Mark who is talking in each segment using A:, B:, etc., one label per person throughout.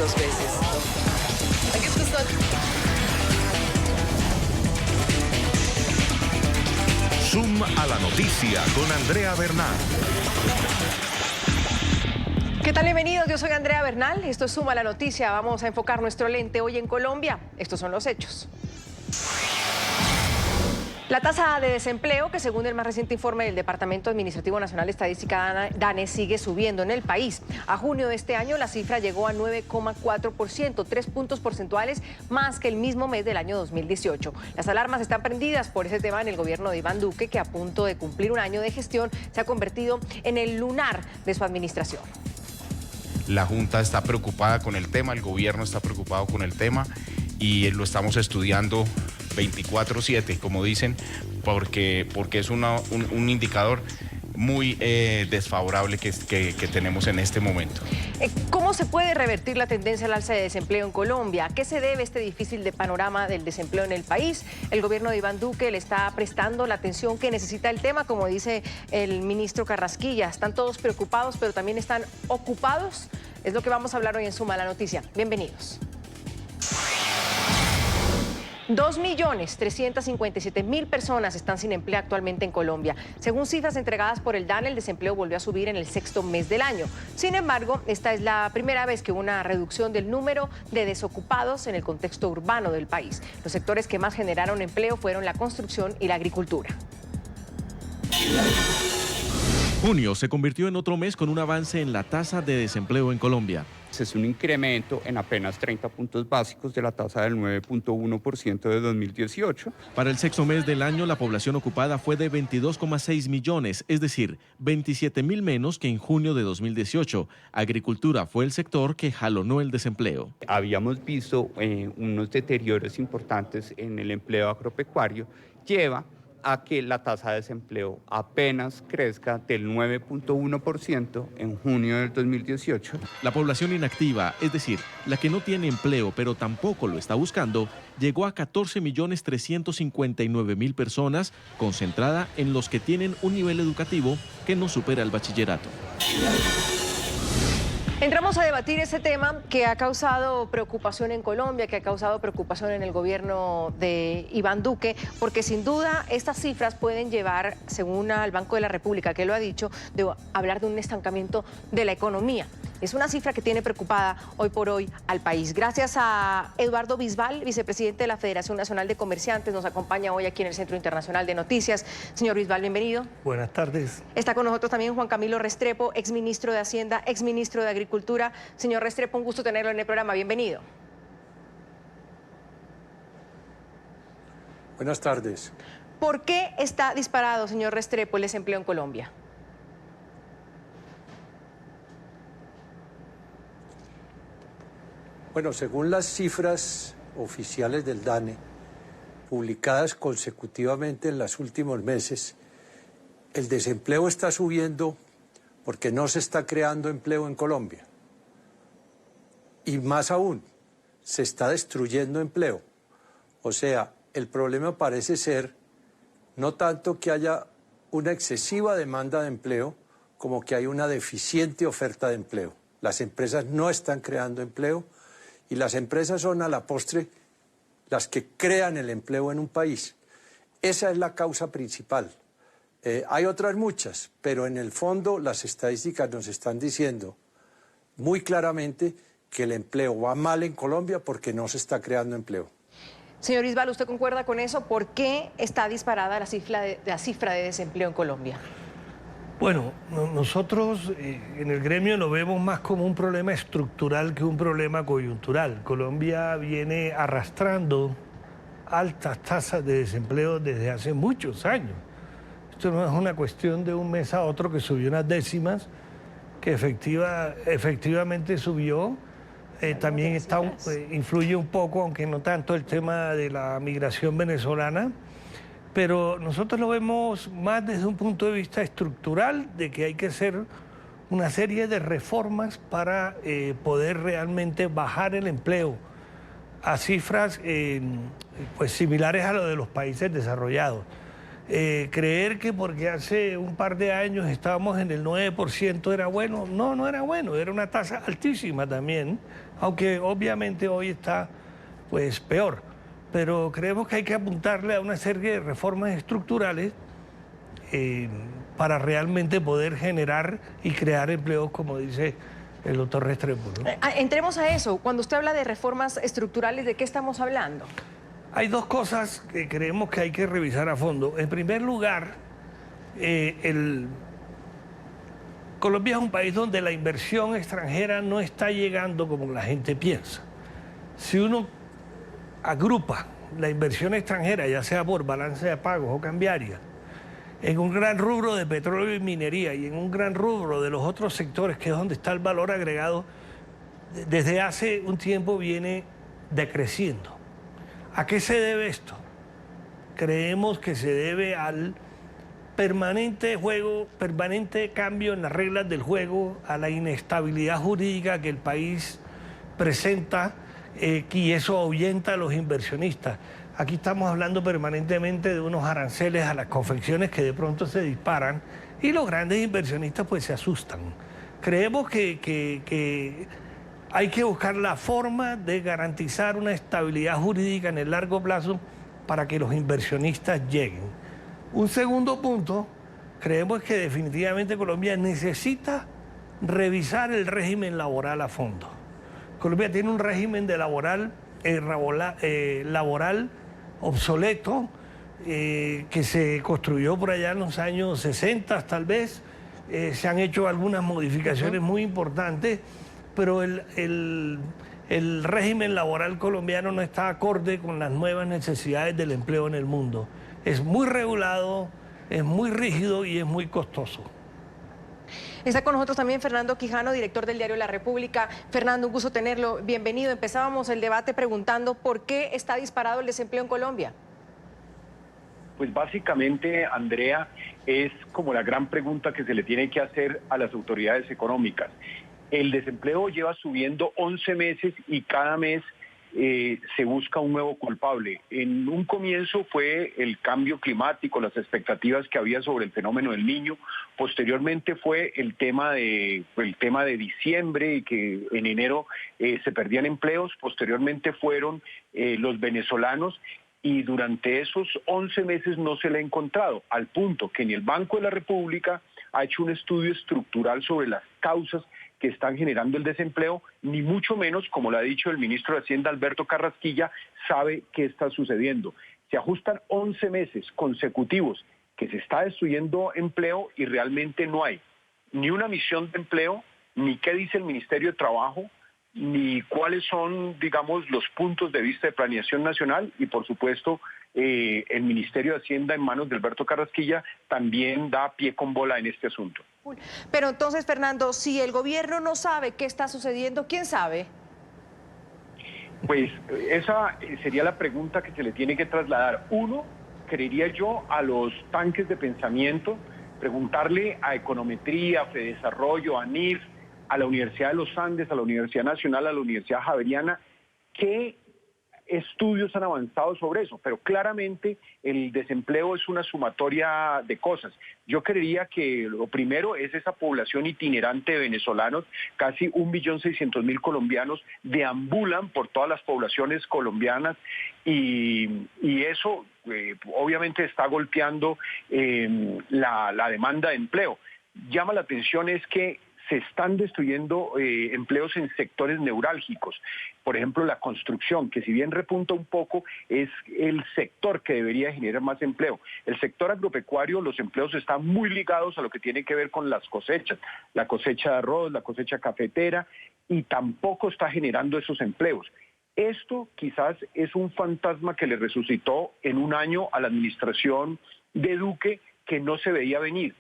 A: 2 veces. Aquí está.
B: Zoom a la noticia con Andrea Bernal.
C: ¿Qué tal? Bienvenidos, yo soy Andrea Bernal, esto es Zoom a la noticia. Vamos a enfocar nuestro lente hoy en Colombia. Estos son los hechos. La tasa de desempleo, que según el más reciente informe del Departamento Administrativo Nacional de Estadística, DANE, sigue subiendo en el país. A junio de este año la cifra llegó a 9,4%, 3 puntos porcentuales más que el mismo mes del año 2018. Las alarmas están prendidas por ese tema en el gobierno de Iván Duque, que a punto de cumplir un año de gestión se ha convertido en el lunar de su administración.
D: La Junta está preocupada con el tema, el gobierno está preocupado con el tema y lo estamos estudiando 24/7, como dicen, porque es un indicador muy desfavorable que tenemos en este momento.
C: ¿Cómo se puede revertir la tendencia al alza de desempleo en Colombia? ¿A qué se debe este difícil panorama del desempleo en el país? El gobierno de Iván Duque le está prestando la atención que necesita el tema, como dice el ministro Carrasquilla. Están todos preocupados, pero también están ocupados. Es lo que vamos a hablar hoy en Suma la Noticia. Bienvenidos. 2.357.000 personas están sin empleo actualmente en Colombia. Según cifras entregadas por el DANE, el desempleo volvió a subir en el 6º mes del año. Sin embargo, esta es la primera vez que hubo una reducción del número de desocupados en el contexto urbano del país. Los sectores que más generaron empleo fueron la construcción y la agricultura.
E: Junio se convirtió en otro mes con un avance en la tasa de desempleo en Colombia.
F: Es un incremento en apenas 30 puntos básicos de la tasa del 9.1% de 2018.
E: Para el 6º mes del año, la población ocupada fue de 22,6 millones, es decir, 27.000 menos que en junio de 2018. Agricultura fue el sector que jalonó el desempleo.
F: Habíamos visto unos deterioros importantes en el empleo agropecuario, lleva a que la tasa de desempleo apenas crezca del 9.1% en junio del 2018.
E: La población inactiva, es decir, la que no tiene empleo pero tampoco lo está buscando, llegó a 14.359.000 personas, concentrada en los que tienen un nivel educativo que no supera el bachillerato.
C: Entramos a debatir ese tema que ha causado preocupación en Colombia, que ha causado preocupación en el gobierno de Iván Duque, porque sin duda estas cifras pueden llevar, según al Banco de la República, que lo ha dicho, de hablar de un estancamiento de la economía. Es una cifra que tiene preocupada hoy por hoy al país. Gracias a Eduardo Bisbal, vicepresidente de la Federación Nacional de Comerciantes, nos acompaña hoy aquí en el Centro Internacional de Noticias. Señor Bisbal, bienvenido.
G: Buenas tardes.
C: Está con nosotros también Juan Camilo Restrepo, exministro de Hacienda, exministro de Agricultura. Señor Restrepo, un gusto tenerlo en el programa. Bienvenido.
G: Buenas tardes.
C: ¿Por qué está disparado, señor Restrepo, el desempleo en Colombia?
G: Bueno, según las cifras oficiales del DANE, publicadas consecutivamente en los últimos meses, el desempleo está subiendo porque no se está creando empleo en Colombia. Y más aún, se está destruyendo empleo. O sea, el problema parece ser no tanto que haya una excesiva demanda de empleo, como que hay una deficiente oferta de empleo. Las empresas no están creando empleo y las empresas son a la postre las que crean el empleo en un país. Esa es la causa principal. Hay otras muchas, pero en el fondo las estadísticas nos están diciendo muy claramente que el empleo va mal en Colombia porque no se está creando empleo.
C: Señor Bisbal, ¿usted concuerda con eso? ¿Por qué está disparada la cifra de desempleo en Colombia?
H: Bueno, nosotros en el gremio lo vemos más como un problema estructural que un problema coyuntural. Colombia viene arrastrando altas tasas de desempleo desde hace muchos años. Esto no es una cuestión de un mes a otro que subió unas décimas, que efectivamente subió. También influye un poco, aunque no tanto, el tema de la migración venezolana. Pero nosotros lo vemos más desde un punto de vista estructural, de que hay que hacer una serie de reformas para poder realmente bajar el empleo a cifras pues similares a lo de los países desarrollados. Creer que porque hace un par de años estábamos en el 9% era bueno, no era bueno, era una tasa altísima también, aunque obviamente hoy está pues peor. Pero creemos que hay que apuntarle a una serie de reformas estructurales para realmente poder generar y crear empleos, como dice el doctor Restrepo, ¿no?
C: Entremos a eso. Cuando usted habla de reformas estructurales, ¿de qué estamos hablando?
H: Hay dos cosas que creemos que hay que revisar a fondo. En primer lugar, Colombia es un país donde la inversión extranjera no está llegando como la gente piensa. Si uno agrupa la inversión extranjera, ya sea por balance de pagos o cambiaria, en un gran rubro de petróleo y minería y en un gran rubro de los otros sectores, que es donde está el valor agregado, desde hace un tiempo viene decreciendo. ¿A qué se debe esto? Creemos que se debe al permanente cambio en las reglas del juego, a la inestabilidad jurídica que el país presenta, y eso ahuyenta a los inversionistas. Aquí estamos hablando permanentemente de unos aranceles a las confecciones que de pronto se disparan y los grandes inversionistas pues se asustan. Creemos que hay que buscar la forma de garantizar una estabilidad jurídica en el largo plazo para que los inversionistas lleguen. Un segundo punto, creemos que definitivamente Colombia necesita revisar el régimen laboral a fondo. Colombia tiene un régimen de laboral obsoleto, que se construyó por allá en los años 60 tal vez. Se han hecho algunas modificaciones muy importantes, pero el régimen laboral colombiano no está acorde con las nuevas necesidades del empleo en el mundo. Es muy regulado, es muy rígido y es muy costoso.
C: Está con nosotros también Fernando Quijano, director del diario La República. Fernando, un gusto tenerlo. Bienvenido. Empezábamos el debate preguntando por qué está disparado el desempleo en Colombia.
I: Pues básicamente, Andrea, es como la gran pregunta que se le tiene que hacer a las autoridades económicas. El desempleo lleva subiendo 11 meses y cada mes se busca un nuevo culpable. En un comienzo fue el cambio climático, las expectativas que había sobre el fenómeno del Niño. Posteriormente fue el tema de diciembre y que en enero se perdían empleos. Posteriormente fueron los venezolanos. Y durante esos 11 meses no se le ha encontrado, al punto que ni el Banco de la República ha hecho un estudio estructural sobre las causas que están generando el desempleo, ni mucho menos, como lo ha dicho el ministro de Hacienda, Alberto Carrasquilla, sabe qué está sucediendo. Se ajustan 11 meses consecutivos que se está destruyendo empleo y realmente no hay ni una misión de empleo, ni qué dice el Ministerio de Trabajo, ni cuáles son, digamos, los puntos de vista de planeación nacional y, por supuesto, el Ministerio de Hacienda en manos de Alberto Carrasquilla también da pie con bola en este asunto.
C: Pero entonces, Fernando, si el gobierno no sabe qué está sucediendo, ¿quién sabe?
I: Pues esa sería la pregunta que se le tiene que trasladar. Uno, creería yo, a los tanques de pensamiento, preguntarle a Econometría, a Fedesarrollo, a NIF, a la Universidad de los Andes, a la Universidad Nacional, a la Universidad Javeriana, qué estudios han avanzado sobre eso, pero claramente el desempleo es una sumatoria de cosas. Yo creería que lo primero es esa población itinerante de venezolanos, casi 1.600.000 colombianos deambulan por todas las poblaciones colombianas y eso obviamente está golpeando la demanda de empleo. Llama la atención es que se están destruyendo empleos en sectores neurálgicos. Por ejemplo, la construcción, que si bien repunta un poco, es el sector que debería generar más empleo. El sector agropecuario, los empleos están muy ligados a lo que tiene que ver con las cosechas, la cosecha de arroz, la cosecha cafetera, y tampoco está generando esos empleos. Esto quizás es un fantasma que le resucitó en un año a la administración de Duque que no se veía venir.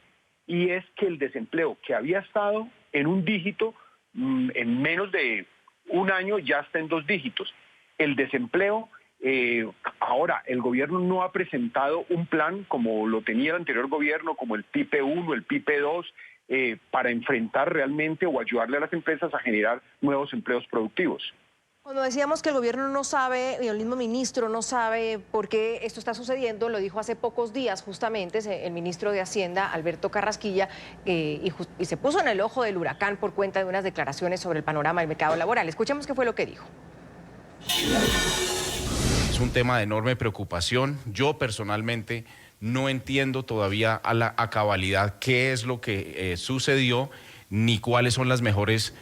I: Y es que el desempleo que había estado en un dígito, en menos de un año ya está en 2 dígitos. El desempleo, ahora el gobierno no ha presentado un plan como lo tenía el anterior gobierno, como el PIPE 1, el PIPE 2, para enfrentar realmente o ayudarle a las empresas a generar nuevos empleos productivos.
C: Cuando decíamos que el gobierno no sabe, y el mismo ministro no sabe por qué esto está sucediendo, lo dijo hace pocos días justamente el ministro de Hacienda, Alberto Carrasquilla, y se puso en el ojo del huracán por cuenta de unas declaraciones sobre el panorama del mercado laboral. Escuchemos qué fue lo que dijo.
D: Es un tema de enorme preocupación. Yo personalmente no entiendo todavía a cabalidad qué es lo que sucedió, ni cuáles son las mejores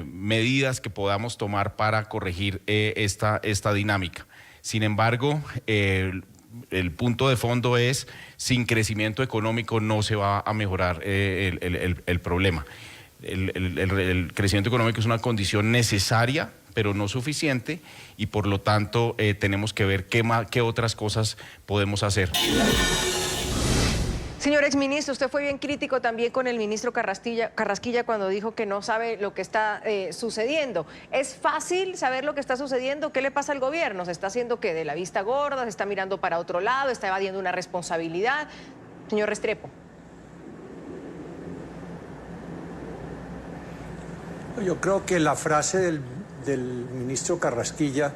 D: medidas que podamos tomar para corregir esta dinámica. Sin embargo, el punto de fondo es, sin crecimiento económico no se va a mejorar el problema. El crecimiento económico es una condición necesaria, pero no suficiente, y por lo tanto tenemos que ver qué otras cosas podemos hacer.
C: Señor exministro, usted fue bien crítico también con el ministro Carrasquilla cuando dijo que no sabe lo que está sucediendo. ¿Es fácil saber lo que está sucediendo? ¿Qué le pasa al gobierno? ¿Se está haciendo qué? ¿De la vista gorda? ¿Se está mirando para otro lado? ¿Está evadiendo una responsabilidad? Señor Restrepo.
G: Yo creo que la frase del ministro Carrasquilla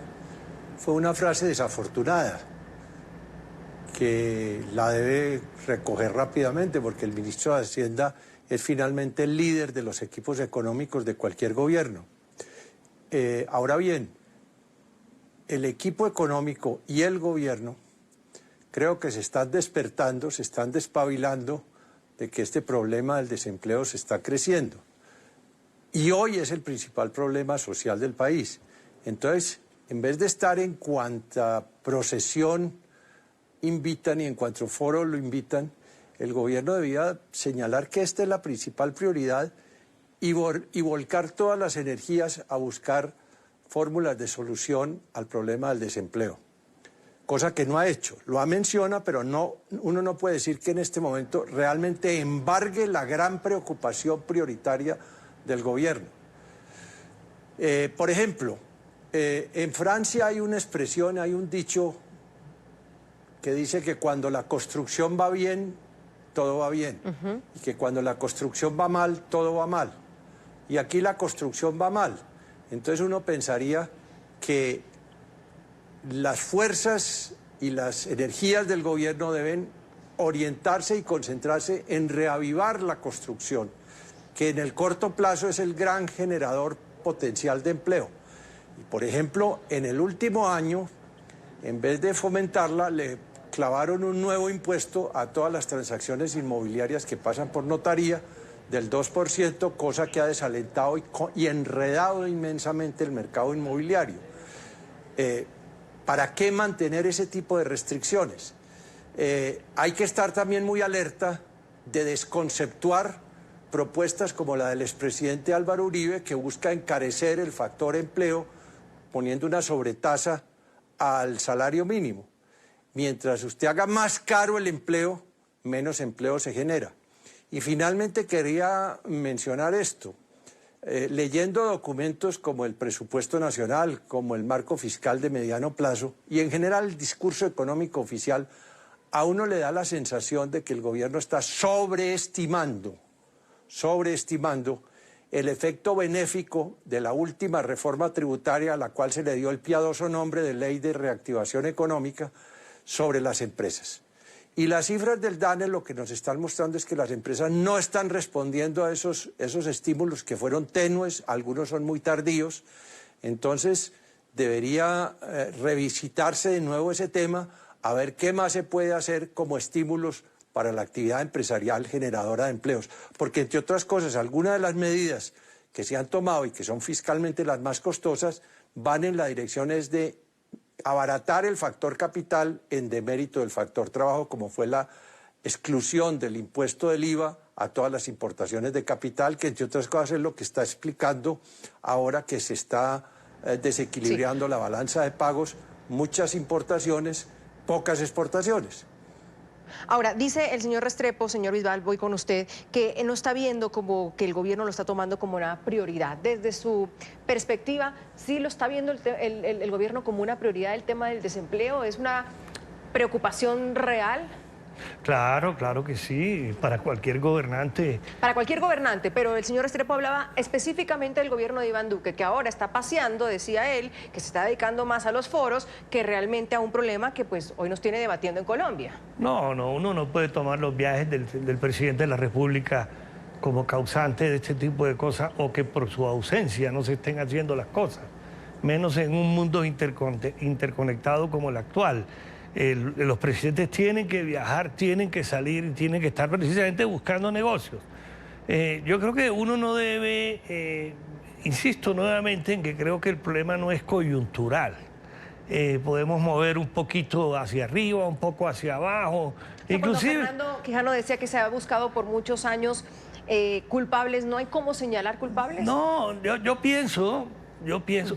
G: fue una frase desafortunada, que la debe recoger rápidamente, porque el ministro de Hacienda es finalmente el líder de los equipos económicos de cualquier gobierno. Ahora bien, el equipo económico y el gobierno creo que se están despertando, se están despabilando de que este problema del desempleo se está creciendo. Y hoy es el principal problema social del país. Entonces, en vez de estar en cuanta procesión invitan y en cuanto foro lo invitan, el gobierno debía señalar que esta es la principal prioridad y volcar todas las energías a buscar fórmulas de solución al problema del desempleo. Cosa que no ha hecho. Lo menciona, pero uno no puede decir que en este momento realmente embargue la gran preocupación prioritaria del gobierno. Por ejemplo, en Francia hay una expresión, hay un dicho que dice que cuando la construcción va bien, todo va bien. Y que cuando la construcción va mal, todo va mal. Y aquí la construcción va mal. Entonces uno pensaría que las fuerzas y las energías del gobierno deben orientarse y concentrarse en reavivar la construcción, que en el corto plazo es el gran generador potencial de empleo. Y por ejemplo, en el último año, en vez de fomentarla, le clavaron un nuevo impuesto a todas las transacciones inmobiliarias que pasan por notaría del 2%, cosa que ha desalentado y enredado inmensamente el mercado inmobiliario. ¿Para qué mantener ese tipo de restricciones? Hay que estar también muy alerta de desconceptuar propuestas como la del expresidente Álvaro Uribe, que busca encarecer el factor empleo poniendo una sobretasa al salario mínimo. Mientras usted haga más caro el empleo, menos empleo se genera. Y finalmente quería mencionar esto. Leyendo documentos como el presupuesto nacional, como el marco fiscal de mediano plazo y en general el discurso económico oficial, a uno le da la sensación de que el gobierno está sobreestimando el efecto benéfico de la última reforma tributaria a la cual se le dio el piadoso nombre de Ley de Reactivación Económica sobre las empresas. Y las cifras del DANE lo que nos están mostrando es que las empresas no están respondiendo a esos estímulos que fueron tenues, algunos son muy tardíos. Entonces debería revisitarse de nuevo ese tema, a ver qué más se puede hacer como estímulos para la actividad empresarial generadora de empleos. Porque, entre otras cosas, algunas de las medidas que se han tomado y que son fiscalmente las más costosas van en la dirección de abaratar el factor capital en demérito del factor trabajo, como fue la exclusión del impuesto del IVA a todas las importaciones de capital, que entre otras cosas es lo que está explicando ahora que se está desequilibrando la balanza de pagos, muchas importaciones, pocas exportaciones.
C: Ahora, dice el señor Restrepo, señor Bisbal, voy con usted, que no está viendo como que el gobierno lo está tomando como una prioridad. Desde su perspectiva, ¿sí lo está viendo el gobierno como una prioridad el tema del desempleo? ¿Es una preocupación real?
H: Claro, claro que sí, para cualquier gobernante.
C: Para cualquier gobernante, pero el señor Restrepo hablaba específicamente del gobierno de Iván Duque, que ahora está paseando, decía él, que se está dedicando más a los foros que realmente a un problema que pues hoy nos tiene debatiendo en Colombia.
H: No, uno no puede tomar los viajes del presidente de la República como causante de este tipo de cosas o que por su ausencia no se estén haciendo las cosas, menos en un mundo interconectado como el actual. Los presidentes tienen que viajar, tienen que salir, tienen que estar precisamente buscando negocios. Yo creo que uno no debe, insisto nuevamente en que creo que el problema no es coyuntural. Podemos mover un poquito hacia arriba, un poco hacia abajo. Inclusive,
C: Fernando Quijano decía que se ha buscado por muchos años culpables, ¿no hay cómo señalar culpables?
H: no, yo pienso,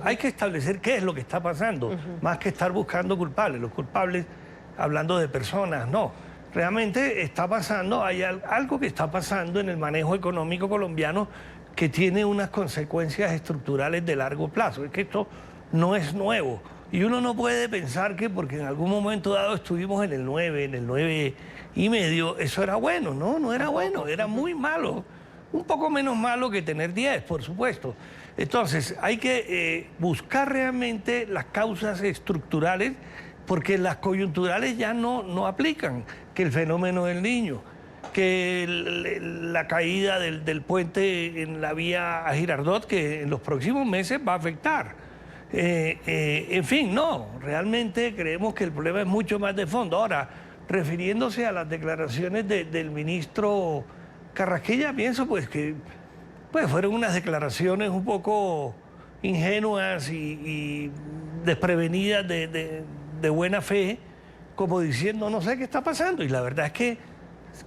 H: hay que establecer qué es lo que está pasando, más que estar buscando culpables. Los culpables, hablando de personas, no. Realmente está pasando, hay algo que está pasando en el manejo económico colombiano que tiene unas consecuencias estructurales de largo plazo. Es que esto no es nuevo. Y uno no puede pensar que porque en algún momento dado estuvimos en el 9, en el 9,5, eso era bueno. No era bueno, era muy malo. Un poco menos malo que tener 10, por supuesto. Entonces, hay que buscar realmente las causas estructurales, porque las coyunturales ya no aplican. Que el fenómeno del Niño, que la caída del puente en la vía a Girardot, que en los próximos meses va a afectar. En fin, no, realmente creemos que el problema es mucho más de fondo. Ahora, refiriéndose a las declaraciones del ministro Carrasquilla, pienso pues que fueron unas declaraciones un poco ingenuas y desprevenidas de buena fe, como diciendo no sé qué está pasando. Y la verdad es que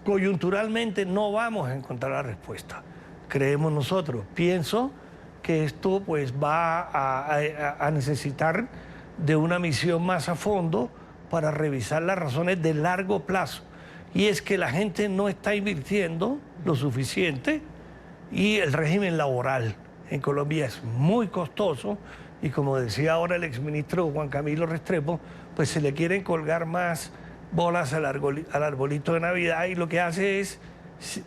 H: coyunturalmente no vamos a encontrar la respuesta, creemos nosotros. Pienso que esto pues va a necesitar de una misión más a fondo para revisar las razones de largo plazo. Y es que la gente no está invirtiendo lo suficiente y el régimen laboral en Colombia es muy costoso y, como decía ahora el exministro Juan Camilo Restrepo, pues se le quieren colgar más bolas al arbolito de Navidad y lo que hace es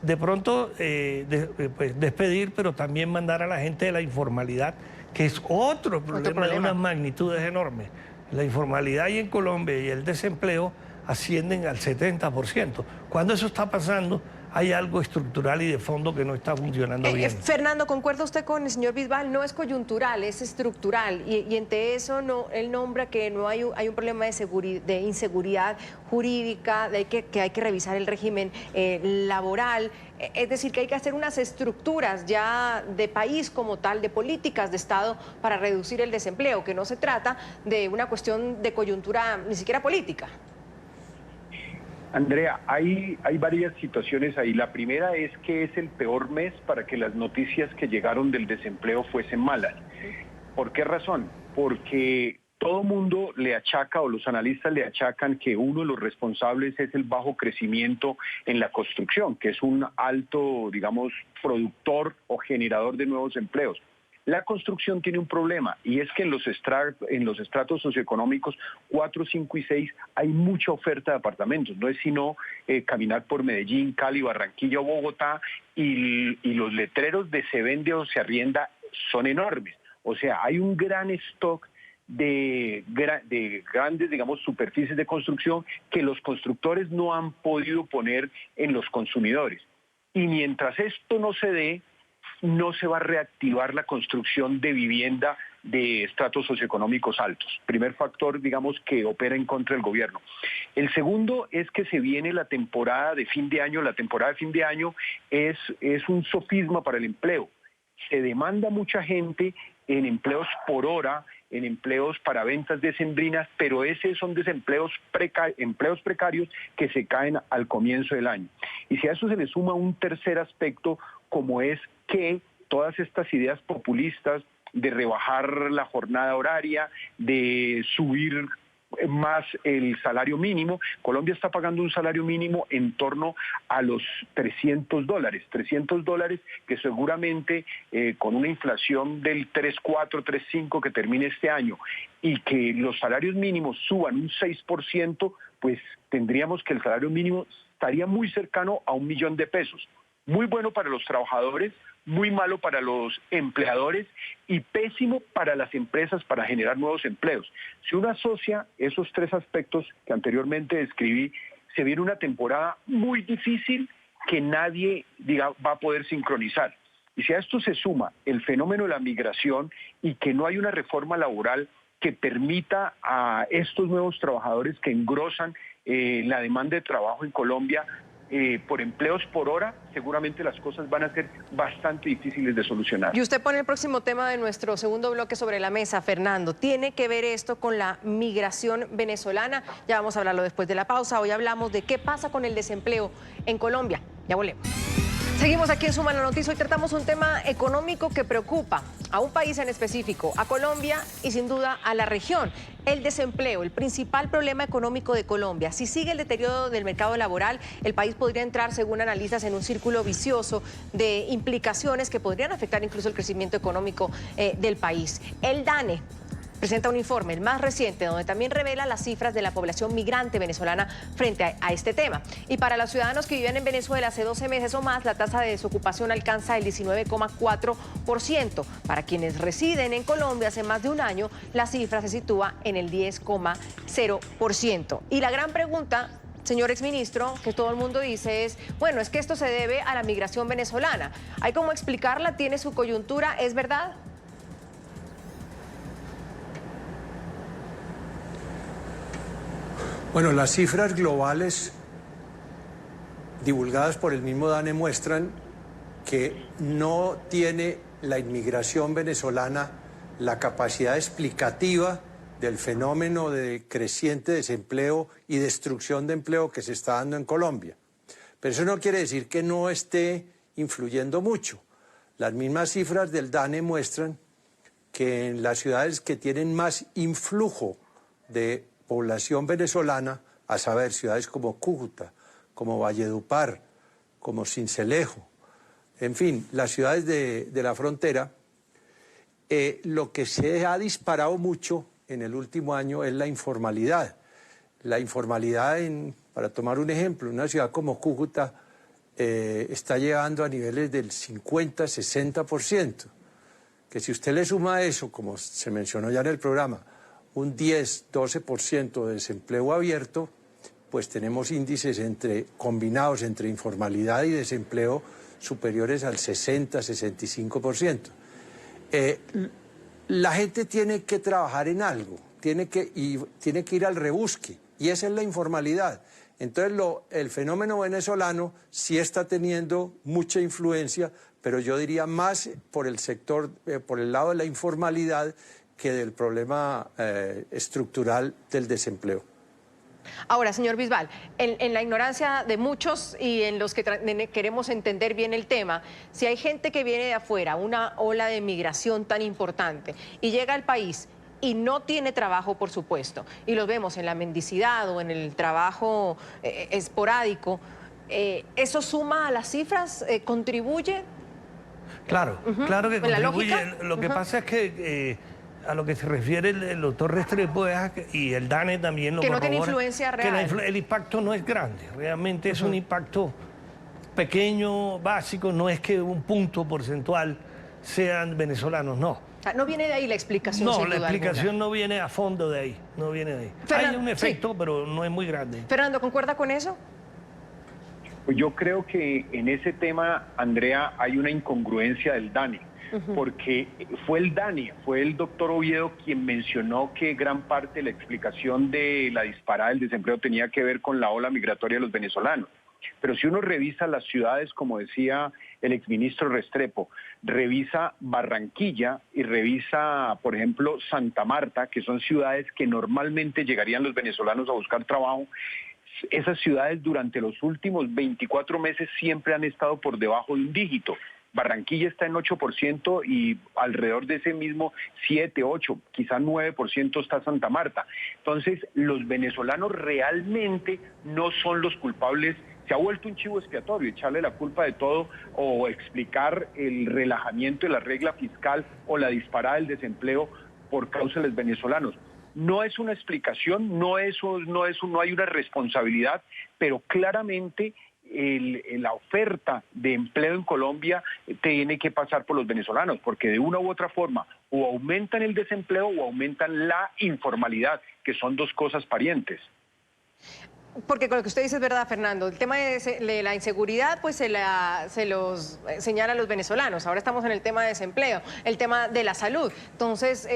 H: de pronto pues despedir, pero también mandar a la gente de la informalidad, que es otro problema de unas magnitudes enormes. La informalidad y en Colombia y el desempleo ascienden al 70%. Cuando eso está pasando, hay algo estructural y de fondo que no está funcionando bien.
C: Fernando, ¿concuerda usted con el señor Bisbal? No es coyuntural, es estructural. Y entre eso él nombra que no hay un problema de inseguridad jurídica, que hay que revisar el régimen laboral. Es decir, que hay que hacer unas estructuras ya de país como tal, de políticas de Estado para reducir el desempleo, que no se trata de una cuestión de coyuntura ni siquiera política.
I: Andrea, hay varias situaciones ahí. La primera es que es el peor mes para que las noticias que llegaron del desempleo fuesen malas. ¿Por qué razón? Porque todo mundo le achaca, o los analistas le achacan, que uno de los responsables es el bajo crecimiento en la construcción, que es un alto, digamos, productor o generador de nuevos empleos. La construcción tiene un problema, y es que en los estratos socioeconómicos 4, 5 y 6 hay mucha oferta de apartamentos. No es sino caminar por Medellín, Cali, Barranquilla o Bogotá y los letreros de se vende o se arrienda son enormes. O sea, hay un gran stock de grandes, digamos, superficies de construcción que los constructores no han podido poner en los consumidores. Y mientras esto no se dé, no se va a reactivar la construcción de vivienda de estratos socioeconómicos altos. Primer factor, digamos, que opera en contra del gobierno. El segundo es que se viene la temporada de fin de año. La temporada de fin de año es un sofisma para el empleo. Se demanda mucha gente en empleos por hora, en empleos para ventas decembrinas, pero esos son empleos precarios que se caen al comienzo del año. Y si a eso se le suma un tercer aspecto, como es que todas estas ideas populistas de rebajar la jornada horaria, de subir más el salario mínimo. Colombia está pagando un salario mínimo en torno a los $300. $300 que seguramente con una inflación del 3,4, 3,5 que termine este año y que los salarios mínimos suban un 6%, pues tendríamos que el salario mínimo estaría muy cercano a 1 millón de pesos. Muy bueno para los trabajadores, muy malo para los empleadores y pésimo para las empresas para generar nuevos empleos. Si uno asocia esos 3 aspectos que anteriormente describí, se viene una temporada muy difícil que nadie va a poder sincronizar. Y si a esto se suma el fenómeno de la migración y que no hay una reforma laboral que permita a estos nuevos trabajadores que engrosan la demanda de trabajo en Colombia por empleos por hora, seguramente las cosas van a ser bastante difíciles de solucionar.
C: Y usted pone el próximo tema de nuestro segundo bloque sobre la mesa, Fernando. ¿Tiene que ver esto con la migración venezolana? Ya vamos a hablarlo después de la pausa. Hoy hablamos de qué pasa con el desempleo en Colombia. Ya volvemos. Seguimos aquí en Suma la Noticia. Hoy tratamos un tema económico que preocupa a un país en específico, a Colombia y sin duda a la región. El desempleo, el principal problema económico de Colombia. Si sigue el deterioro del mercado laboral, el país podría entrar, según analistas, en un círculo vicioso de implicaciones que podrían afectar incluso el crecimiento económico del país. El DANE presenta un informe, el más reciente, donde también revela las cifras de la población migrante venezolana frente a este tema. Y para los ciudadanos que viven en Venezuela hace 12 meses o más, la tasa de desocupación alcanza el 19,4%. Para quienes residen en Colombia hace más de un año, la cifra se sitúa en el 10,0%. Y la gran pregunta, señor exministro, que todo el mundo dice es, bueno, es que esto se debe a la migración venezolana. ¿Hay cómo explicarla? ¿Tiene su coyuntura? ¿Es verdad?
G: Bueno, las cifras globales divulgadas por el mismo DANE muestran que no tiene la inmigración venezolana la capacidad explicativa del fenómeno de creciente desempleo y destrucción de empleo que se está dando en Colombia. Pero eso no quiere decir que no esté influyendo mucho. Las mismas cifras del DANE muestran que en las ciudades que tienen más influjo de población venezolana, a saber, ciudades como Cúcuta, como Valledupar, como Sincelejo, en fin, las ciudades de la frontera, lo que se ha disparado mucho en el último año es la informalidad. La informalidad, para tomar un ejemplo, una ciudad como Cúcuta está llegando a niveles del 50-60%, que si usted le suma a eso, como se mencionó ya en el programa, un 10-12% de desempleo abierto, pues tenemos índices combinados entre informalidad y desempleo superiores al 60-65%. La gente tiene que trabajar en algo, tiene que ir al rebusque, y esa es la informalidad. Entonces el fenómeno venezolano sí está teniendo mucha influencia, pero yo diría más por el sector, por el lado de la informalidad, que del problema estructural del desempleo.
C: Ahora, señor Bisbal, en la ignorancia de muchos y en los que queremos entender bien el tema, si hay gente que viene de afuera, una ola de migración tan importante, y llega al país y no tiene trabajo, por supuesto, y los vemos en la mendicidad o en el trabajo esporádico, ¿eso suma a las cifras? ¿Contribuye?
H: Claro, claro que contribuye. Lo que
C: Ajá.
H: pasa es que a lo que se refiere el doctor Restrepo y el DANE también lo
C: que no
H: corrobora,
C: tiene influencia real.
H: que el impacto no es grande, realmente es un impacto pequeño, básico, no es que un punto porcentual sean venezolanos, no.
C: O sea, no viene de ahí la explicación.
H: No,
C: sin
H: la
C: duda
H: explicación
C: alguna.
H: no viene a fondo de ahí, no viene de ahí. Hay un efecto, pero no es muy grande.
C: Fernando, ¿concuerda con eso?
I: Pues yo creo que en ese tema, Andrea, hay una incongruencia del DANE. Porque fue el DANE, fue el doctor Oviedo quien mencionó que gran parte de la explicación de la disparada del desempleo tenía que ver con la ola migratoria de los venezolanos. Pero si uno revisa las ciudades, como decía el exministro Restrepo, revisa Barranquilla y revisa, por ejemplo, Santa Marta, que son ciudades que normalmente llegarían los venezolanos a buscar trabajo, esas ciudades durante los últimos 24 meses siempre han estado por debajo de un dígito. Barranquilla está en 8% y alrededor de ese mismo 7, 8, quizá 9% está Santa Marta. Entonces, los venezolanos realmente no son los culpables. Se ha vuelto un chivo expiatorio, echarle la culpa de todo o explicar el relajamiento de la regla fiscal o la disparada del desempleo por causa de los venezolanos. No es una explicación, no hay una responsabilidad, pero claramente la oferta de empleo en Colombia tiene que pasar por los venezolanos, porque de una u otra forma o aumentan el desempleo o aumentan la informalidad, que son dos cosas parientes.
C: Porque con lo que usted dice es verdad, Fernando. El tema de la inseguridad, pues se los señala a los venezolanos. Ahora estamos en el tema de desempleo, el tema de la salud. Entonces,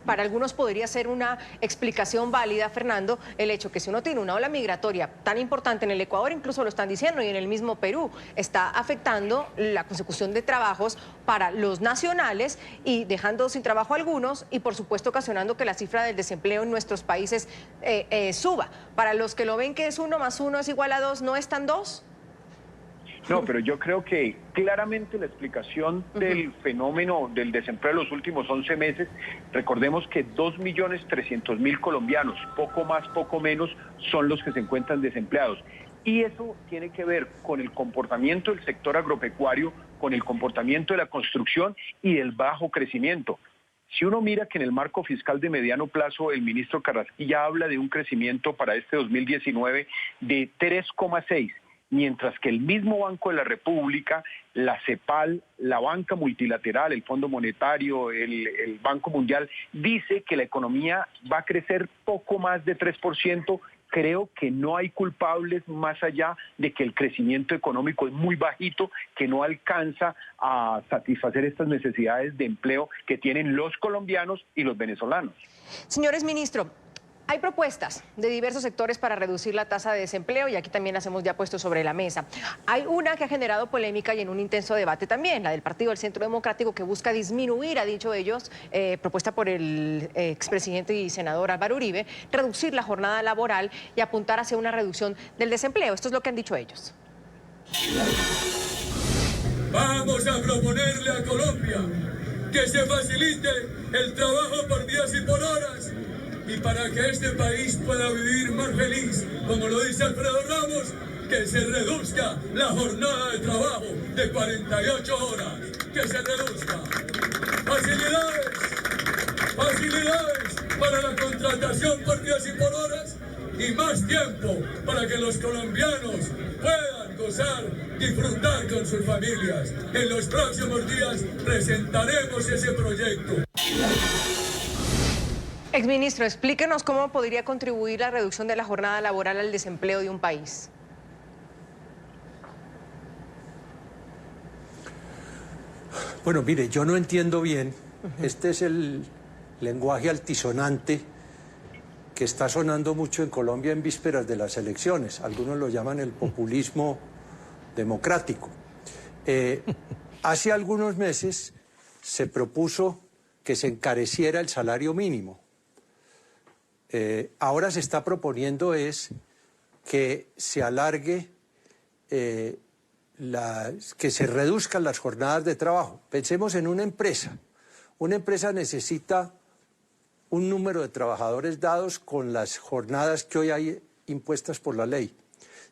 C: para algunos podría ser una explicación válida, Fernando, el hecho que si uno tiene una ola migratoria tan importante en el Ecuador, incluso lo están diciendo, y en el mismo Perú, está afectando la consecución de trabajos para los nacionales y dejando sin trabajo a algunos y, por supuesto, ocasionando que la cifra del desempleo en nuestros países suba. Para los que lo ven que es 1 más 1 es igual a 2, ¿no es tan 2?
I: No, pero yo creo que claramente la explicación del fenómeno del desempleo de los últimos 11 meses, recordemos que 2.300.000 colombianos, poco más, poco menos, son los que se encuentran desempleados. Y eso tiene que ver con el comportamiento del sector agropecuario, con el comportamiento de la construcción y del bajo crecimiento. Si uno mira que en el marco fiscal de mediano plazo el ministro Carrasquilla habla de un crecimiento para este 2019 de 3,6%, mientras que el mismo Banco de la República, la CEPAL, la banca multilateral, el Fondo Monetario, el Banco Mundial, dice que la economía va a crecer poco más de 3%. Creo que no hay culpables más allá de que el crecimiento económico es muy bajito, que no alcanza a satisfacer estas necesidades de empleo que tienen los colombianos y los venezolanos.
C: Señores ministros, hay propuestas de diversos sectores para reducir la tasa de desempleo y aquí también las hemos ya puesto sobre la mesa. Hay una que ha generado polémica y en un intenso debate también, la del Partido del Centro Democrático, que busca disminuir, ha dicho ellos, propuesta por el expresidente y senador Álvaro Uribe, reducir la jornada laboral y apuntar hacia una reducción del desempleo. Esto es lo que han dicho ellos.
J: Vamos a proponerle a Colombia que se facilite el trabajo por días y por horas. Y para que este país pueda vivir más feliz, como lo dice Alfredo Ramos, que se reduzca la jornada de trabajo de 48 horas, que se reduzca. Facilidades para la contratación por días y por horas y más tiempo para que los colombianos puedan gozar, disfrutar con sus familias. En los próximos días presentaremos ese proyecto.
C: Exministro, explíquenos cómo podría contribuir la reducción de la jornada laboral al desempleo de un país.
G: Bueno, mire, yo no entiendo bien. Este es el lenguaje altisonante que está sonando mucho en Colombia en vísperas de las elecciones. Algunos lo llaman el populismo democrático. Hace algunos meses se propuso que se encareciera el salario mínimo. Ahora se está proponiendo es que se alargue, que se reduzcan las jornadas de trabajo. Pensemos en una empresa. Una empresa necesita un número de trabajadores dados con las jornadas que hoy hay impuestas por la ley.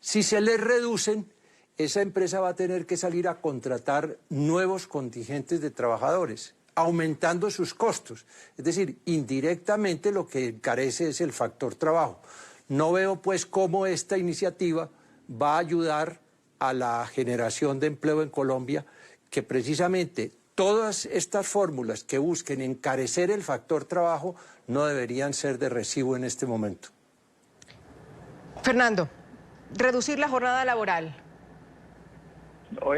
G: Si se les reducen, esa empresa va a tener que salir a contratar nuevos contingentes de trabajadores, aumentando sus costos. Es decir, indirectamente lo que encarece es el factor trabajo. No veo pues cómo esta iniciativa va a ayudar a la generación de empleo en Colombia, que precisamente todas estas fórmulas que busquen encarecer el factor trabajo no deberían ser de recibo en este momento.
C: Fernando, reducir la jornada laboral.
I: No,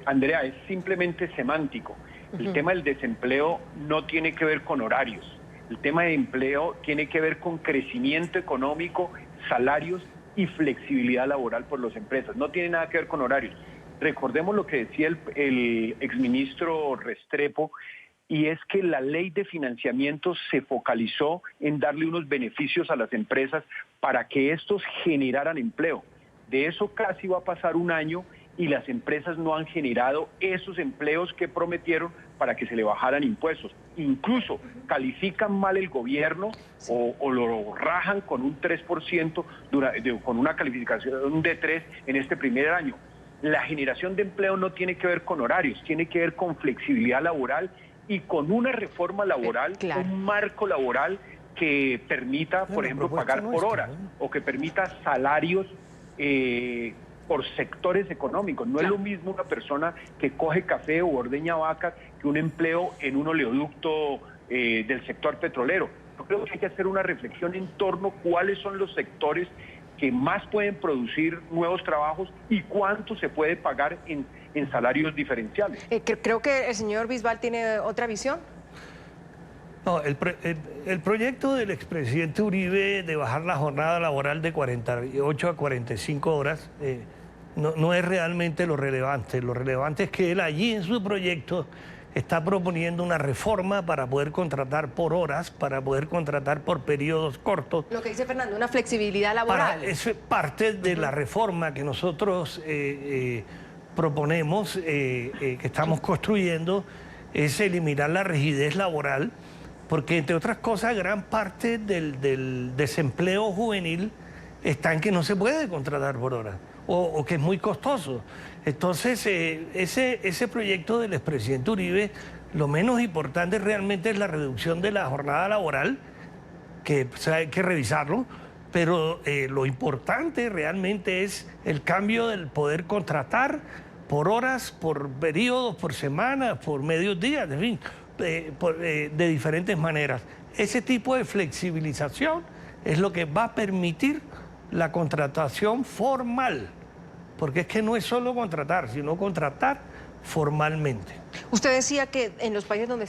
I: Andrea, es simplemente semántico. El tema del desempleo no tiene que ver con horarios. El tema de empleo tiene que ver con crecimiento económico, salarios y flexibilidad laboral por las empresas. No tiene nada que ver con horarios. Recordemos lo que decía el exministro Restrepo, y es que la ley de financiamiento se focalizó en darle unos beneficios a las empresas para que estos generaran empleo. De eso casi va a pasar un año y las empresas no han generado esos empleos que prometieron para que se le bajaran impuestos. Incluso califican mal el gobierno o lo rajan con un 3%, con una calificación de 3 en este primer año. La generación de empleo no tiene que ver con horarios, tiene que ver con flexibilidad laboral y con una reforma laboral, un marco laboral que permita, por ejemplo, pagar por hora, o que permita salarios por sectores económicos. No es lo mismo una persona que coge café o ordeña vacas que un empleo en un oleoducto del sector petrolero. Yo creo que hay que hacer una reflexión en torno a cuáles son los sectores que más pueden producir nuevos trabajos y cuánto se puede pagar en salarios diferenciales.
C: Creo que el señor Bisbal tiene otra visión.
H: No, el proyecto del expresidente Uribe de bajar la jornada laboral de 48 a 45 horas no es realmente lo relevante. Lo relevante es que él allí en su proyecto está proponiendo una reforma para poder contratar por horas, para poder contratar por periodos cortos.
C: Lo que dice Fernando, una flexibilidad laboral.
H: Eso es parte de la reforma que nosotros proponemos, que estamos construyendo, es eliminar la rigidez laboral, porque entre otras cosas gran parte del desempleo juvenil está en que no se puede contratar por hora o que es muy costoso. Entonces ese proyecto del expresidente Uribe, lo menos importante realmente es la reducción de la jornada laboral, que hay que revisarlo, pero lo importante realmente es el cambio del poder contratar por horas, por periodos, por semanas, por medios días, en fin, de diferentes maneras. Ese tipo de flexibilización es lo que va a permitir la contratación formal, porque es que no es solo contratar, sino contratar formalmente.
C: Usted decía que en los países donde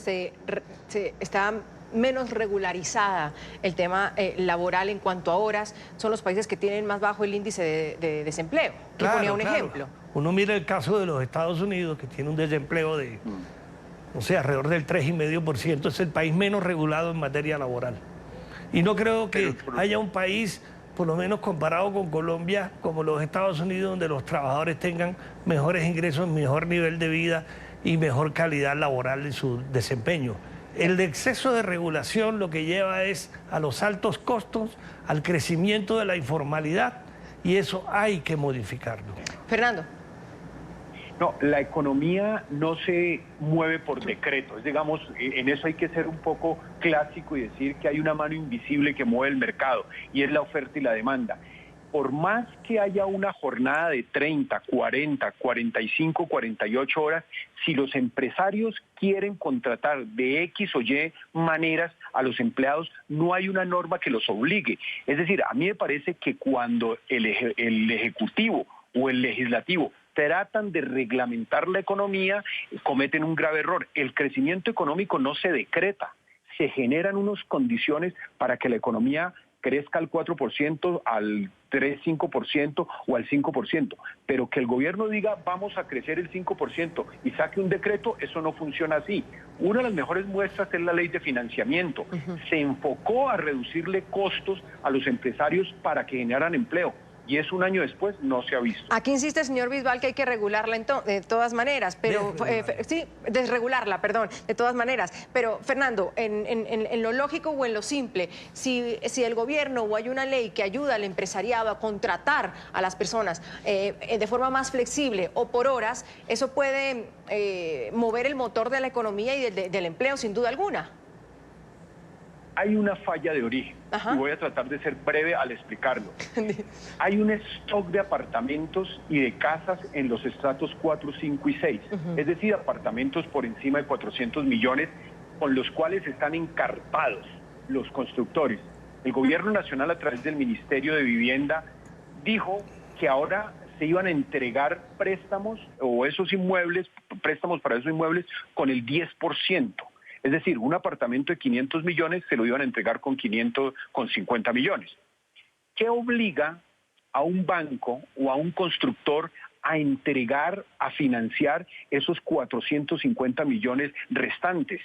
C: está menos regularizada el tema laboral en cuanto a horas, son los países que tienen más bajo el índice de desempleo.
H: Claro,
C: ponía un ejemplo.
H: Uno mira el caso de los Estados Unidos, que tiene un desempleo de, no sé, alrededor del 3,5%, es el país menos regulado en materia laboral. Y no creo que haya un país, por lo menos comparado con Colombia, como los Estados Unidos, donde los trabajadores tengan mejores ingresos, mejor nivel de vida y mejor calidad laboral en su desempeño. El exceso de regulación lo que lleva es a los altos costos, al crecimiento de la informalidad, y eso hay que modificarlo.
C: Fernando.
I: No, la economía no se mueve por decreto. Digamos, en eso hay que ser un poco clásico y decir que hay una mano invisible que mueve el mercado, y es la oferta y la demanda. Por más que haya una jornada de 30, 40, 45, 48 horas, si los empresarios quieren contratar de X o Y maneras a los empleados, no hay una norma que los obligue. Es decir, a mí me parece que cuando el Ejecutivo o el Legislativo tratan de reglamentar la economía, cometen un grave error. El crecimiento económico no se decreta, se generan unas condiciones para que la economía crezca al 4%, al 3,5% o al 5%, pero que el gobierno diga vamos a crecer el 5% y saque un decreto, eso no funciona así. Una de las mejores muestras es la ley de financiamiento. Se enfocó a reducirle costos a los empresarios para que generaran empleo. Y eso un año después no se ha visto.
C: Aquí insiste el señor Bisbal que hay que regularla de todas maneras, pero sí, desregularla, perdón, de todas maneras. Pero, Fernando, en lo lógico o en lo simple, si el gobierno o hay una ley que ayuda al empresariado a contratar a las personas de forma más flexible o por horas, eso puede mover el motor de la economía y del empleo, sin duda alguna.
I: Hay una falla de origen, y voy a tratar de ser breve al explicarlo. Hay un stock de apartamentos y de casas en los estratos 4, 5 y 6, es decir, apartamentos por encima de 400 millones, con los cuales están encarpados los constructores. El gobierno nacional, a través del Ministerio de Vivienda, dijo que ahora se iban a entregar préstamos o esos inmuebles, préstamos para esos inmuebles con el 10%. Es decir, un apartamento de 500 millones se lo iban a entregar con 50 millones. ¿Qué obliga a un banco o a un constructor a entregar, a financiar esos 450 millones restantes?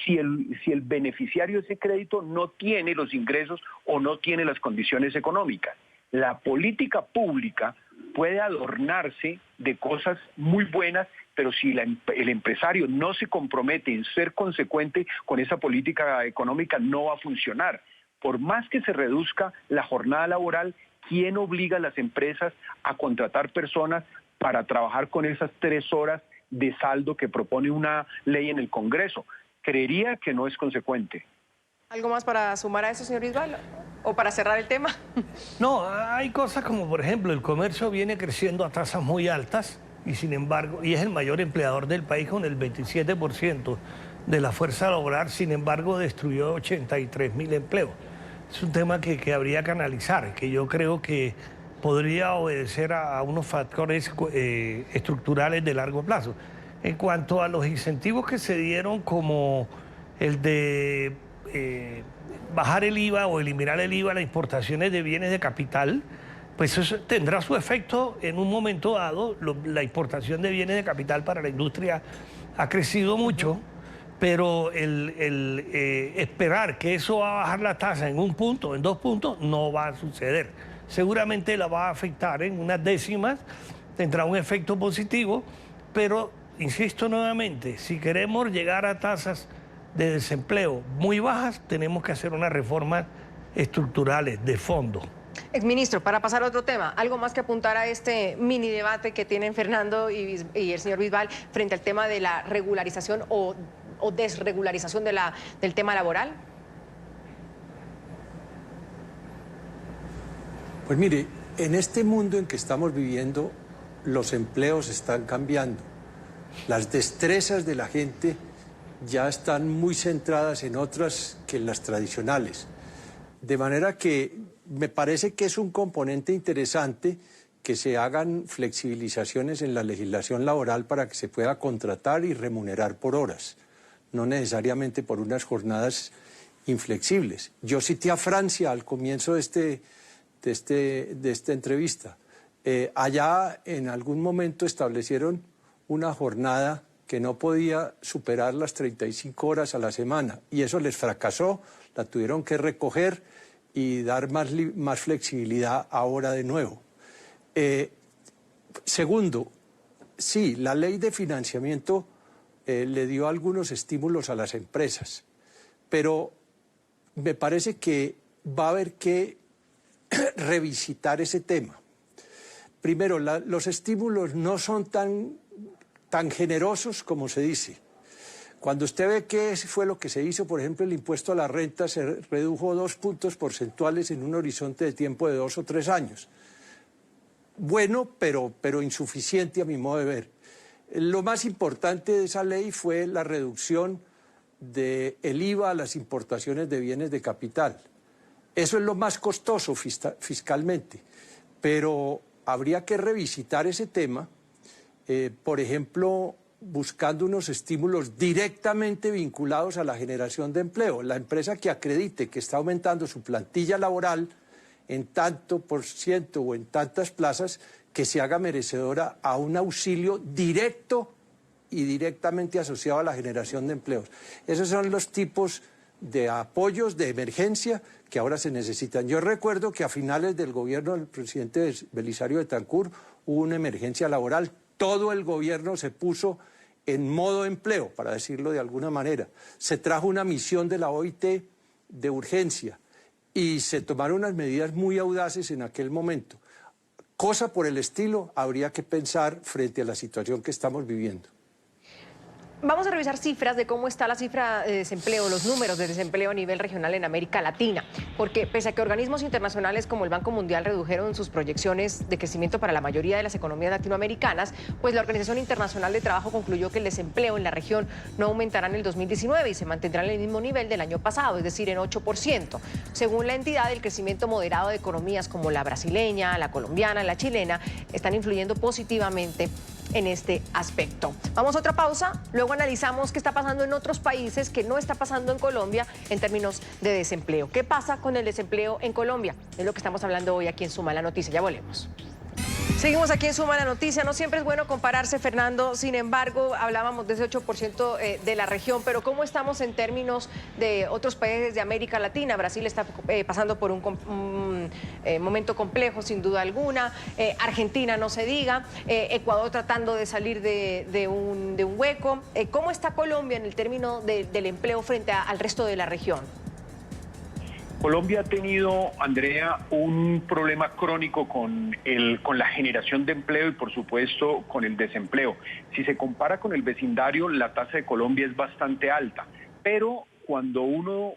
I: Si el beneficiario de ese crédito no tiene los ingresos o no tiene las condiciones económicas. La política pública puede adornarse de cosas muy buenas, pero si el empresario no se compromete en ser consecuente con esa política económica, no va a funcionar. Por más que se reduzca la jornada laboral, ¿quién obliga a las empresas a contratar personas para trabajar con esas 3 horas de saldo que propone una ley en el Congreso? Creería que no es consecuente.
C: ¿Algo más para sumar a eso, señor Bisbal? ¿O para cerrar el tema?
H: No, hay cosas como, por ejemplo, el comercio viene creciendo a tasas muy altas y sin embargo, y es el mayor empleador del país con el 27% de la fuerza laboral, sin embargo, destruyó 83.000 empleos. Es un tema que habría que analizar, que yo creo que podría obedecer a unos factores estructurales de largo plazo. En cuanto a los incentivos que se dieron, como el de bajar el IVA o eliminar el IVA a las importaciones de bienes de capital, pues eso tendrá su efecto en un momento dado. La importación de bienes de capital para la industria ha crecido mucho, pero esperar que eso va a bajar la tasa en 1 punto, en 2 puntos, no va a suceder. Seguramente la va a afectar en unas décimas, tendrá un efecto positivo, pero, insisto nuevamente, si queremos llegar a tasas de desempleo muy bajas, tenemos que hacer unas reformas estructurales de fondo.
C: Exministro, para pasar a otro tema, ¿algo más que apuntar a este mini debate que tienen Fernando y el señor Bisbal frente al tema de la regularización o desregularización del tema laboral?
G: Pues mire, en este mundo en que estamos viviendo, los empleos están cambiando. Las destrezas de la gente ya están muy centradas en otras que en las tradicionales. De manera que me parece que es un componente interesante que se hagan flexibilizaciones en la legislación laboral para que se pueda contratar y remunerar por horas, no necesariamente por unas jornadas inflexibles. Yo cité a Francia al comienzo de esta entrevista. Allá en algún momento establecieron una jornada que no podía superar las 35 horas a la semana y eso les fracasó, la tuvieron que recoger y dar más flexibilidad ahora de nuevo. Segundo, sí, la ley de financiamiento le dio algunos estímulos a las empresas, pero me parece que va a haber que revisitar ese tema. Primero, los estímulos no son tan generosos como se dice. Cuando usted ve qué fue lo que se hizo, por ejemplo, el impuesto a la renta se redujo 2 puntos porcentuales en un horizonte de tiempo de 2 o 3 años. Bueno, pero insuficiente a mi modo de ver. Lo más importante de esa ley fue la reducción del IVA a las importaciones de bienes de capital. Eso es lo más costoso fiscalmente, pero habría que revisitar ese tema, por ejemplo, buscando unos estímulos directamente vinculados a la generación de empleo. La empresa que acredite que está aumentando su plantilla laboral en tanto por ciento o en tantas plazas, que se haga merecedora a un auxilio directo y directamente asociado a la generación de empleos. Esos son los tipos de apoyos de emergencia que ahora se necesitan. Yo recuerdo que a finales del gobierno del presidente Belisario Betancur hubo una emergencia laboral. Todo el gobierno se puso en modo empleo, para decirlo de alguna manera. Se trajo una misión de la OIT de urgencia y se tomaron unas medidas muy audaces en aquel momento. Cosa por el estilo habría que pensar frente a la situación que estamos viviendo.
C: Vamos a revisar cifras de cómo está la cifra de desempleo, los números de desempleo a nivel regional en América Latina, porque pese a que organismos internacionales como el Banco Mundial redujeron sus proyecciones de crecimiento para la mayoría de las economías latinoamericanas, pues la Organización Internacional de Trabajo concluyó que el desempleo en la región no aumentará en el 2019 y se mantendrá en el mismo nivel del año pasado, es decir, en 8%. Según la entidad, el crecimiento moderado de economías como la brasileña, la colombiana, la chilena, están influyendo positivamente en este aspecto. Vamos a otra pausa, luego analizamos qué está pasando en otros países que no está pasando en Colombia en términos de desempleo. ¿Qué pasa con el desempleo en Colombia? Es lo que estamos hablando hoy aquí en Suma la Noticia. Ya volvemos. Seguimos aquí en Suma la Noticia. No siempre es bueno compararse, Fernando. Sin embargo, hablábamos de ese 8% de la región, pero ¿cómo estamos en términos de otros países de América Latina? Brasil está pasando por un momento complejo, sin duda alguna. Argentina, no se diga. Ecuador tratando de salir de un hueco. ¿Cómo está Colombia en el término del empleo frente al resto de la región?
I: Colombia ha tenido, Andrea, un problema crónico con la generación de empleo y, por supuesto, con el desempleo. Si se compara con el vecindario, la tasa de Colombia es bastante alta, pero cuando uno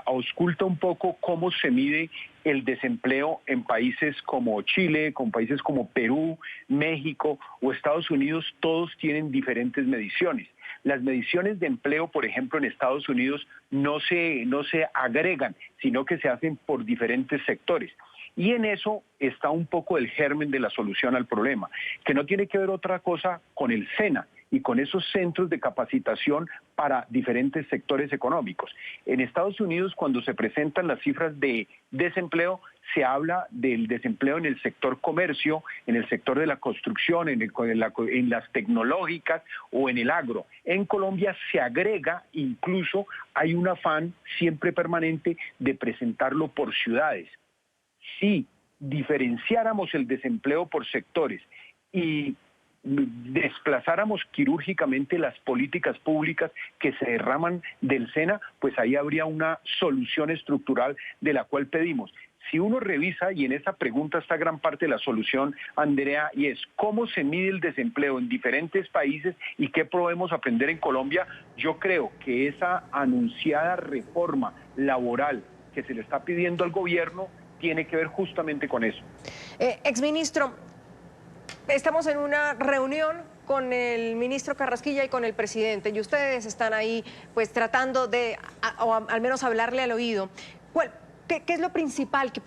I: ausculta un poco cómo se mide el desempleo en países como Chile, con países como Perú, México o Estados Unidos, todos tienen diferentes mediciones. Las mediciones de empleo, por ejemplo, en Estados Unidos no se agregan, sino que se hacen por diferentes sectores. Y en eso está un poco el germen de la solución al problema, que no tiene que ver otra cosa con el SENA y con esos centros de capacitación para diferentes sectores económicos. En Estados Unidos, cuando se presentan las cifras de desempleo, se habla del desempleo en el sector comercio, en el sector de la construcción, en las tecnológicas o en el agro. En Colombia se agrega, incluso hay un afán siempre permanente de presentarlo por ciudades. Si diferenciáramos el desempleo por sectores y desplazáramos quirúrgicamente las políticas públicas que se derraman del SENA, pues ahí habría una solución estructural de la cual pedimos. Si uno revisa, y en esa pregunta está gran parte de la solución, Andrea, y es cómo se mide el desempleo en diferentes países y qué podemos aprender en Colombia, yo creo que esa anunciada reforma laboral que se le está pidiendo al gobierno tiene que ver justamente con eso.
C: Exministro, estamos en una reunión con el ministro Carrasquilla y con el presidente, y ustedes están ahí pues tratando de, o al menos hablarle al oído. ¿Qué es lo principal que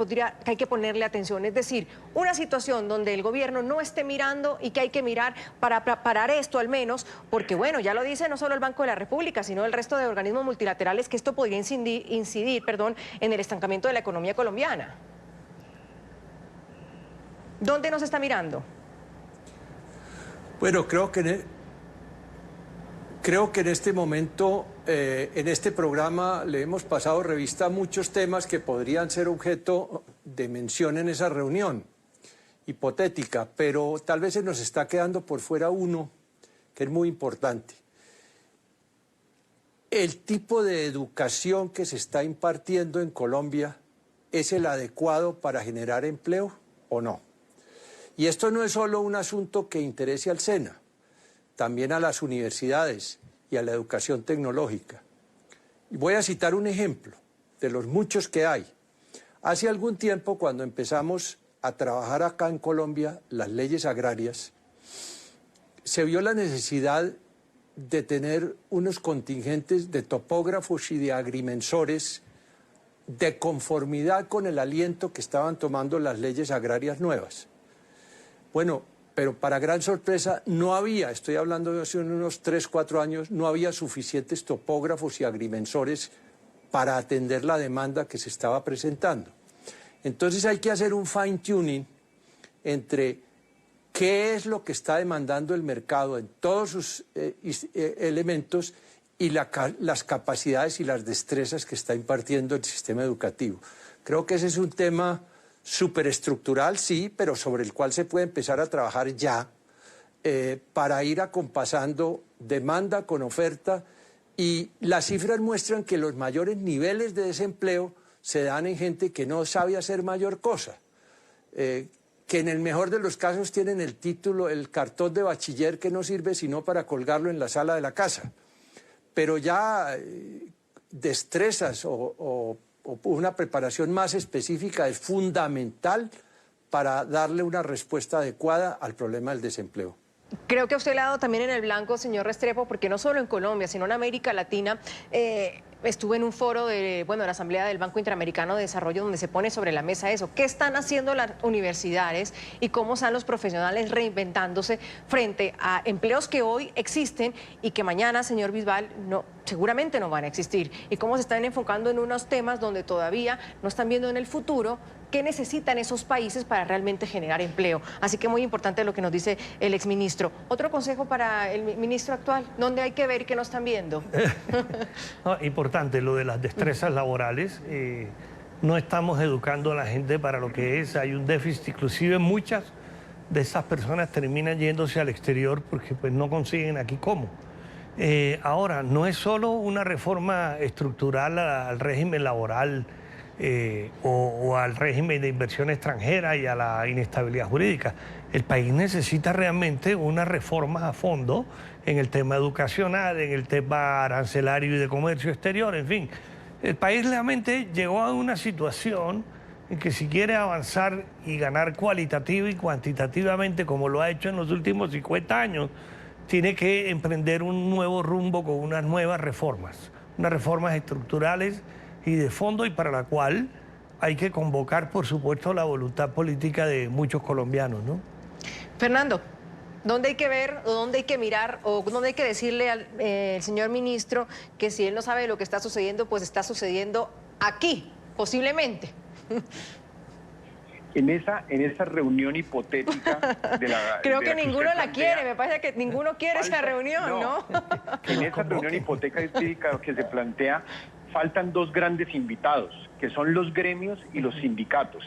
C: hay que ponerle atención? Es decir, una situación donde el gobierno no esté mirando y que hay que mirar para parar esto al menos, porque bueno, ya lo dice no solo el Banco de la República, sino el resto de organismos multilaterales, que esto podría incidir, en el estancamiento de la economía colombiana. ¿Dónde nos está mirando?
G: Bueno, creo que en este momento, en este programa, le hemos pasado revista a muchos temas que podrían ser objeto de mención en esa reunión hipotética, pero tal vez se nos está quedando por fuera uno que es muy importante. ¿El tipo de educación que se está impartiendo en Colombia es el adecuado para generar empleo o no? Y esto no es solo un asunto que interese al SENA, también a las universidades y a la educación tecnológica. Y voy a citar un ejemplo de los muchos que hay. Hace algún tiempo, cuando empezamos a trabajar acá en Colombia las leyes agrarias, se vio la necesidad de tener unos contingentes de topógrafos y de agrimensores de conformidad con el aliento que estaban tomando las leyes agrarias nuevas. Bueno, pero para gran sorpresa no había, estoy hablando de hace unos 3, 4 años, no había suficientes topógrafos y agrimensores para atender la demanda que se estaba presentando. Entonces hay que hacer un fine tuning entre qué es lo que está demandando el mercado en todos sus elementos y las capacidades y las destrezas que está impartiendo el sistema educativo. Creo que ese es un tema superestructural, sí, pero sobre el cual se puede empezar a trabajar ya para ir acompasando demanda con oferta, y las cifras muestran que los mayores niveles de desempleo se dan en gente que no sabe hacer mayor cosa, que en el mejor de los casos tienen el título, el cartón de bachiller que no sirve sino para colgarlo en la sala de la casa, pero ya destrezas o una preparación más específica es fundamental para darle una respuesta adecuada al problema del desempleo.
C: Creo que usted le ha dado también en el blanco, señor Restrepo, porque no solo en Colombia, sino en América Latina, estuve en un foro de la Asamblea del Banco Interamericano de Desarrollo donde se pone sobre la mesa eso. ¿Qué están haciendo las universidades y cómo están los profesionales reinventándose frente a empleos que hoy existen y que mañana, señor Bisbal, seguramente no van a existir? Y cómo se están enfocando en unos temas donde todavía no están viendo en el futuro qué necesitan esos países para realmente generar empleo. Así que muy importante lo que nos dice el exministro. Otro consejo para el ministro actual, ¿dónde hay que ver y qué no están viendo?
H: Importante lo de las destrezas laborales. No estamos educando a la gente para lo que es. Hay un déficit, inclusive muchas de esas personas terminan yéndose al exterior porque pues no consiguen aquí cómo. Ahora, no es solo una reforma estructural al régimen laboral o al régimen de inversión extranjera y a la inestabilidad jurídica. El país necesita realmente una reforma a fondo en el tema educacional, en el tema arancelario y de comercio exterior, en fin. El país realmente llegó a una situación en que si quiere avanzar y ganar cualitativa y cuantitativamente, como lo ha hecho en los últimos 50 años, tiene que emprender un nuevo rumbo con unas nuevas reformas estructurales y de fondo, y para la cual hay que convocar, por supuesto, la voluntad política de muchos colombianos, ¿no?
C: Fernando, ¿dónde hay que ver, o dónde hay que mirar, o dónde hay que decirle al señor ministro que si él no sabe lo que está sucediendo, pues está sucediendo aquí, posiblemente?
I: En esa reunión hipotética de la...
C: Creo
I: de
C: que
I: la
C: ninguno
I: usted
C: la quiere, me parece que ninguno quiere esa reunión, ¿no?
I: En esa reunión hipotética que se plantea, faltan dos grandes invitados, que son los gremios y los sindicatos.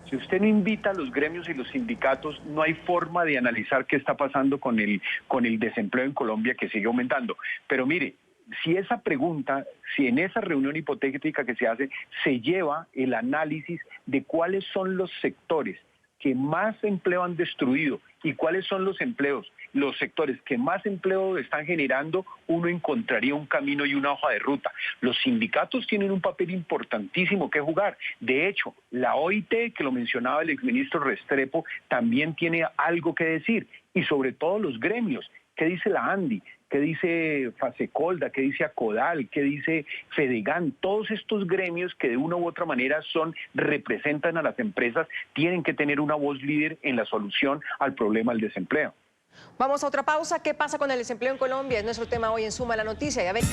I: Si usted no invita a los gremios y los sindicatos, no hay forma de analizar qué está pasando con el desempleo en Colombia, que sigue aumentando. Pero mire, si esa pregunta, si en esa reunión hipotética que se hace, se lleva el análisis de cuáles son los sectores que más empleo han destruido y cuáles son los sectores que más empleo están generando, uno encontraría un camino y una hoja de ruta. Los sindicatos tienen un papel importantísimo que jugar. De hecho, la OIT, que lo mencionaba el exministro Restrepo, también tiene algo que decir. Y sobre todo los gremios. ¿Qué dice la ANDI? ¿Qué dice Fasecolda? ¿Qué dice Acodal? ¿Qué dice Fedegan? Todos estos gremios que de una u otra manera representan a las empresas, tienen que tener una voz líder en la solución al problema del desempleo.
C: Vamos a otra pausa. ¿Qué pasa con el desempleo en Colombia? Es nuestro tema hoy en Suma la Noticia. Ya ven.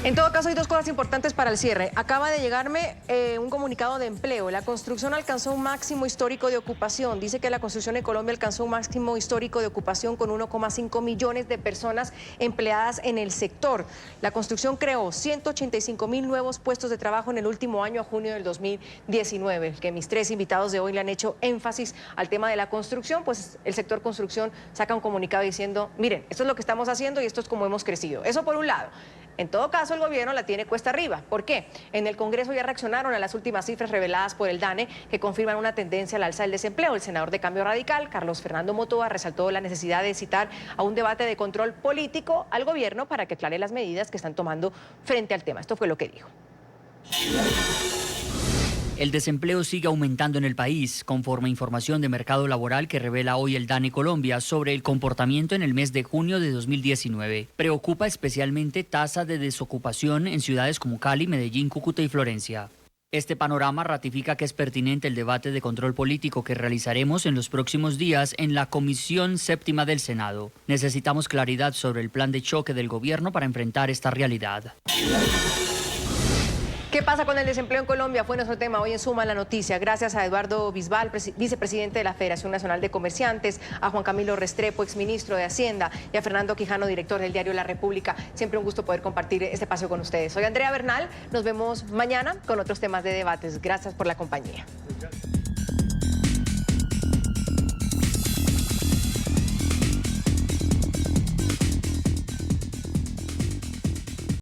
C: En todo caso, hay dos cosas importantes para el cierre. Acaba de llegarme un comunicado de empleo. La construcción alcanzó un máximo histórico de ocupación. Dice que la construcción en Colombia alcanzó un máximo histórico de ocupación con 1,5 millones de personas empleadas en el sector. La construcción creó 185.000 nuevos puestos de trabajo en el último año, a junio del 2019. Que mis tres invitados de hoy le han hecho énfasis al tema de la construcción, pues el sector construcción saca un comunicado diciendo, miren, esto es lo que estamos haciendo y esto es como hemos crecido. Eso por un lado. En todo caso, el gobierno la tiene cuesta arriba. ¿Por qué? En el Congreso ya reaccionaron a las últimas cifras reveladas por el DANE que confirman una tendencia al alza del desempleo. El senador de Cambio Radical, Carlos Fernando Motoa, resaltó la necesidad de citar a un debate de control político al gobierno para que aclare las medidas que están tomando frente al tema. Esto fue lo que dijo.
K: El desempleo sigue aumentando en el país, conforme información de mercado laboral que revela hoy el DANE Colombia sobre el comportamiento en el mes de junio de 2019. Preocupa especialmente tasa de desocupación en ciudades como Cali, Medellín, Cúcuta y Florencia. Este panorama ratifica que es pertinente el debate de control político que realizaremos en los próximos días en la Comisión Séptima del Senado. Necesitamos claridad sobre el plan de choque del gobierno para enfrentar esta realidad.
C: ¿Qué pasa con el desempleo en Colombia? Fue nuestro tema hoy en Suma la Noticia. Gracias a Eduardo Bisbal, vicepresidente de la Federación Nacional de Comerciantes, a Juan Camilo Restrepo, exministro de Hacienda, y a Fernando Quijano, director del diario La República. Siempre un gusto poder compartir este espacio con ustedes. Soy Andrea Bernal. Nos vemos mañana con otros temas de debates. Gracias por la compañía.